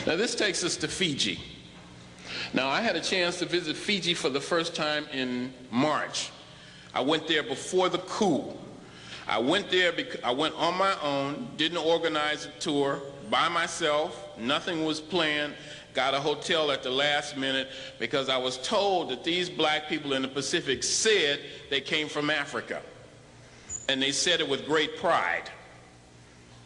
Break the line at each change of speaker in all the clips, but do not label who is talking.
Now this takes us to Fiji. Now I had a chance to visit Fiji for the first time in March. I went there before the coup. I went there because I went on my own, didn't organize a tour, by myself, nothing was planned, got a hotel at the last minute because I was told that these black people in the Pacific said they came from Africa. And they said it with great pride.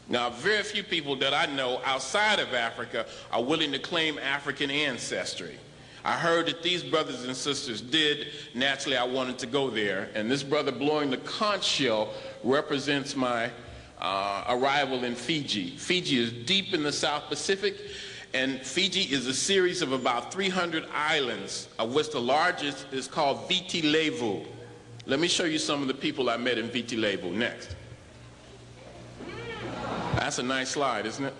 Now, very few people that I know outside of Africa are willing to claim African ancestry. I heard that these brothers and sisters did. Naturally, I wanted to go there. And this brother blowing the conch shell represents my arrival in Fiji. Fiji is deep in the South Pacific, and Fiji is a series of about 300 islands, of which the largest is called Viti Levu. Let me show you some of the people I met in Viti Levu. Next. That's a nice slide, isn't it?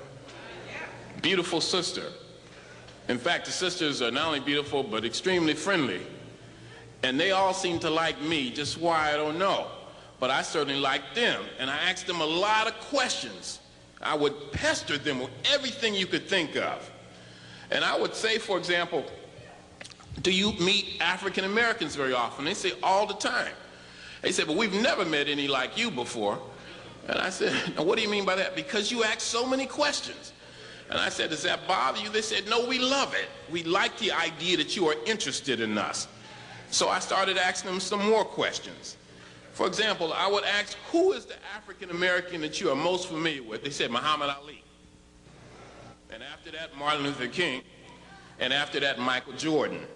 Beautiful sister. In fact, the sisters are not only beautiful, but extremely friendly. And they all seem to like me, just why I don't know. But I certainly liked them, and I asked them a lot of questions. I would pester them with everything you could think of. And I would say, for example, do you meet African Americans very often? They say, all the time. They said, but we've never met any like you before. And I said, now what do you mean by that? Because you ask so many questions. And I said, does that bother you? They said, no, we love it. We like the idea that you are interested in us. So I started asking them some more questions. For example, I would ask, who is the African American that you are most familiar with? They said, Muhammad Ali. And after that, Martin Luther King. And after that, Michael Jordan.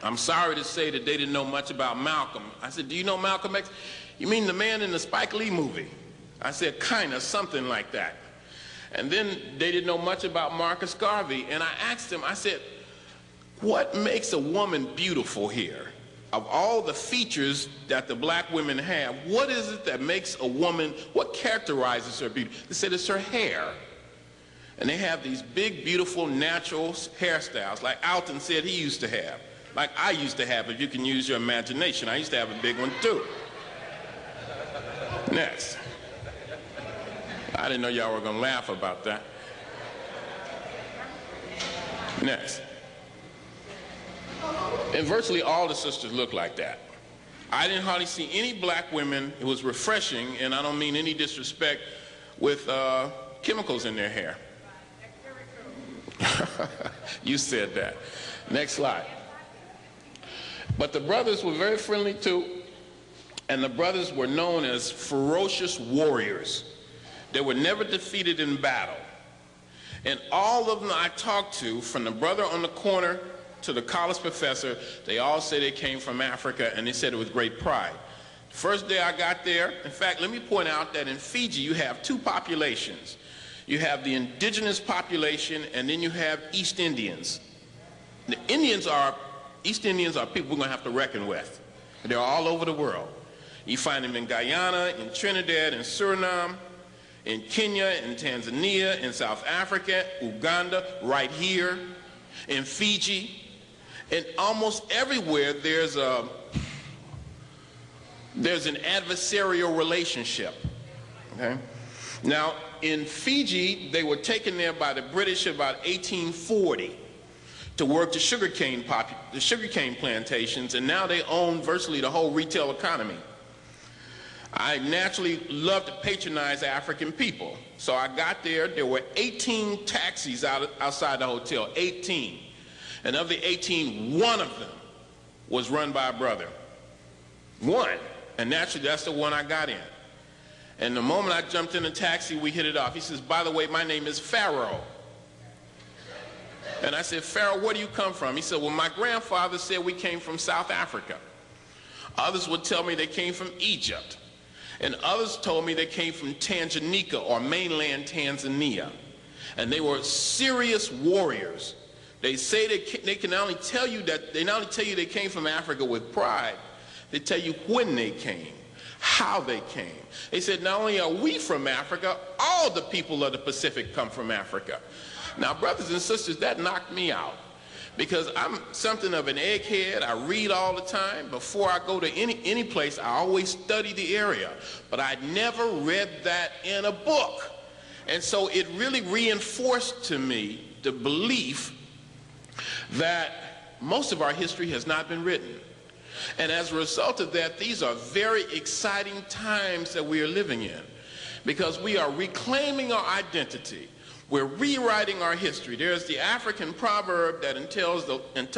I'm sorry to say that they didn't know much about Malcolm. I said, do you know Malcolm X? You mean the man in the Spike Lee movie? I said, kind of, something like that. And then they didn't know much about Marcus Garvey. And I asked them, I said, what makes a woman beautiful here? Of all the features that the black women have, what is it that makes a woman, what characterizes her beauty? They said it's her hair. And they have these big, beautiful, natural hairstyles, like Alton said he used to have. Like I used to have, if you can use your imagination. I used to have a big one too. Next. I didn't know y'all were gonna laugh about that. Next. And virtually all the sisters look like that. I didn't hardly see any black women. It was refreshing, and I don't mean any disrespect, with chemicals in their hair. You said that. Next slide. But the brothers were very friendly too, and the brothers were known as ferocious warriors. They were never defeated in battle. And all of them I talked to, from the brother on the corner to the college professor, they all say they came from Africa, and they said it with great pride. The first day I got there, in fact, let me point out that in Fiji you have two populations. You have the indigenous population, and then you have East Indians. The East Indians are people we're going to have to reckon with. They're all over the world. You find them in Guyana, in Trinidad, in Suriname, in Kenya, in Tanzania, in South Africa, Uganda, right here, in Fiji. And almost everywhere there's an adversarial relationship. Okay? Now, in Fiji, they were taken there by the British about 1840 to work the sugarcane plantations, and now they own virtually the whole retail economy. I naturally love to patronize African people. So I got there, there were 18 taxis outside the hotel, 18. And of the 18, one of them was run by a brother. One. And naturally, that's the one I got in. And the moment I jumped in the taxi, we hit it off. He says, by the way, my name is Pharaoh. And I said, Pharaoh, where do you come from? He said, well, my grandfather said we came from South Africa. Others would tell me they came from Egypt. And others told me they came from Taqa-na-ika, or mainland Tanzania. And they were serious warriors. They say they can not only tell you that, they not only tell you they came from Africa with pride, they tell you when they came, how they came. They said not only are we from Africa, all the people of the Pacific come from Africa. Now, brothers and sisters, that knocked me out. Because I'm something of an egghead. I read all the time. Before I go to any place, I always study the area. But I never read that in a book. And so it really reinforced to me the belief that most of our history has not been written. And as a result of that, these are very exciting times that we are living in, because we are reclaiming our identity. We're rewriting our history. There's the African proverb that until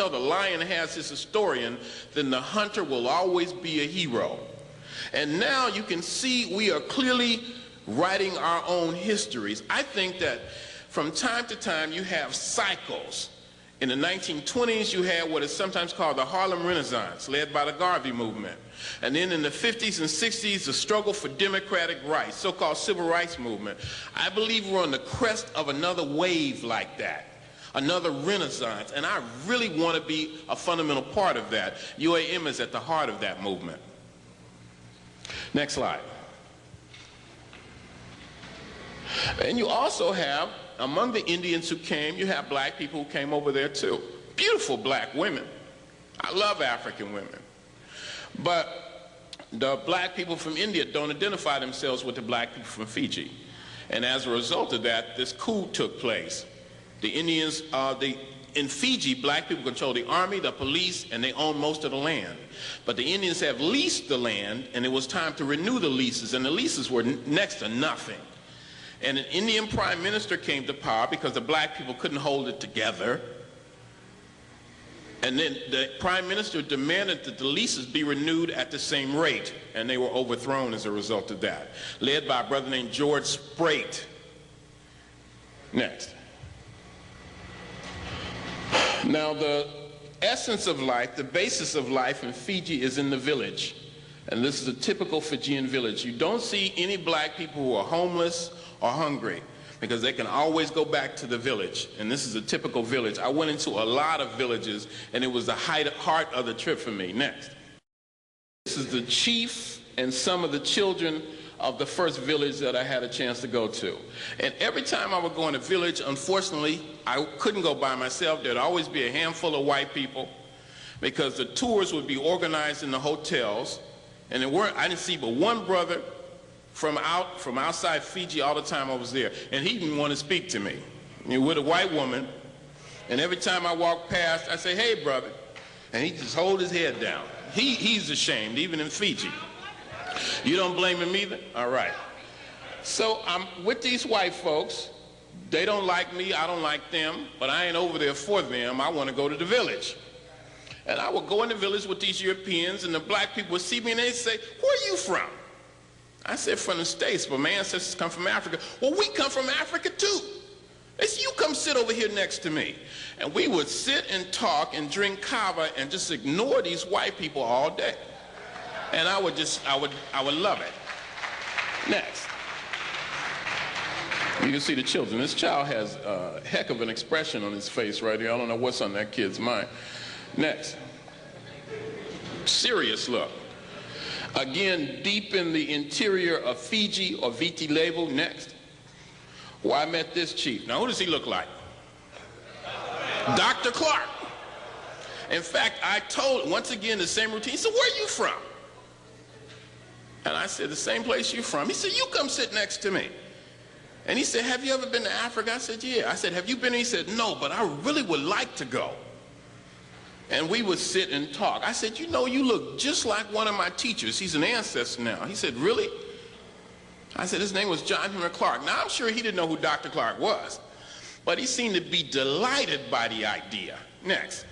the lion has his historian, then the hunter will always be a hero. And now you can see we are clearly writing our own histories. I think that from time to time you have cycles. In the 1920s, you had what is sometimes called the Harlem Renaissance, led by the Garvey movement. And then in the 50s and 60s, the struggle for democratic rights, so-called civil rights movement. I believe we're on the crest of another wave like that, another renaissance, and I really want to be a fundamental part of that. UAM is at the heart of that movement. Next slide. And you also have, among the Indians who came, you have black people who came over there too. Beautiful black women. I love African women. But the black people from India don't identify themselves with the black people from Fiji. And as a result of that, this coup took place. The Indians, in Fiji, black people control the army, the police, and they own most of the land. But the Indians have leased the land, and it was time to renew the leases, and the leases were next to nothing. And an Indian prime minister came to power because the black people couldn't hold it together. And then the prime minister demanded that the leases be renewed at the same rate, and they were overthrown as a result of that, led by a brother named George Spreight. Next. Now, the essence of life, the basis of life in Fiji is in the village. And this is a typical Fijian village. You don't see any black people who are homeless or hungry, because they can always go back to the village. And this is a typical village. I went into a lot of villages, and it was the heart of the trip for me. Next. This is the chief and some of the children of the first village that I had a chance to go to. And every time I would go in a village, unfortunately, I couldn't go by myself. There'd always be a handful of white people, because the tours would be organized in the hotels, and I didn't see but one brother from outside Fiji all the time I was there, and he didn't want to speak to me. With a white woman, and every time I walked past, I say, "Hey, brother," and he just hold his head down. He's ashamed, even in Fiji. You don't blame him either? All right. So I'm with these white folks. They don't like me, I don't like them, but I ain't over there for them. I want to go to the village. And I would go in the village with these Europeans, and the black people would see me, and they'd say, "Where are you from?" I said, "From the States, but my ancestors come from Africa." "Well, we come from Africa too." They said, "You come sit over here next to me." And we would sit and talk and drink kava and just ignore these white people all day. And I would love it. Next. You can see the children. This child has a heck of an expression on his face right here. I don't know what's on that kid's mind. Next. Serious look. Again, deep in the interior of Fiji or Viti Levu. Next. Well, I met this chief. Now, who does he look like? Dr. Clark. In fact, I told, once again, the same routine. He said, "Where are you from?" And I said, "The same place you're from." He said, "You come sit next to me." And he said, "Have you ever been to Africa?" I said, "Yeah." I said, "Have you been?" He said, "No, but I really would like to go." And we would sit and talk. I said, "You know, you look just like one of my teachers. He's an ancestor now." He said, "Really?" I said, "His name was John Henry Clark." Now, I'm sure he didn't know who Dr. Clark was, but he seemed to be delighted by the idea. Next.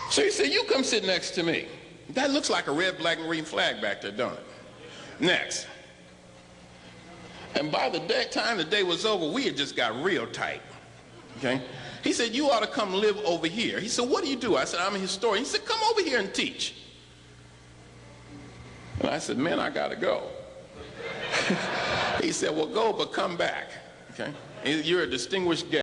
So he said, "You come sit next to me." That looks like a red, black, and green flag back there, don't it? Next. And by the time the day was over, we had just got real tight. Okay? He said, "You ought to come live over here." He said, "What do you do?" I said, "I'm a historian." He said, "Come over here and teach." And I said, "Man, I gotta go." He said, "Well, go, but come back." Okay? You're a distinguished guest.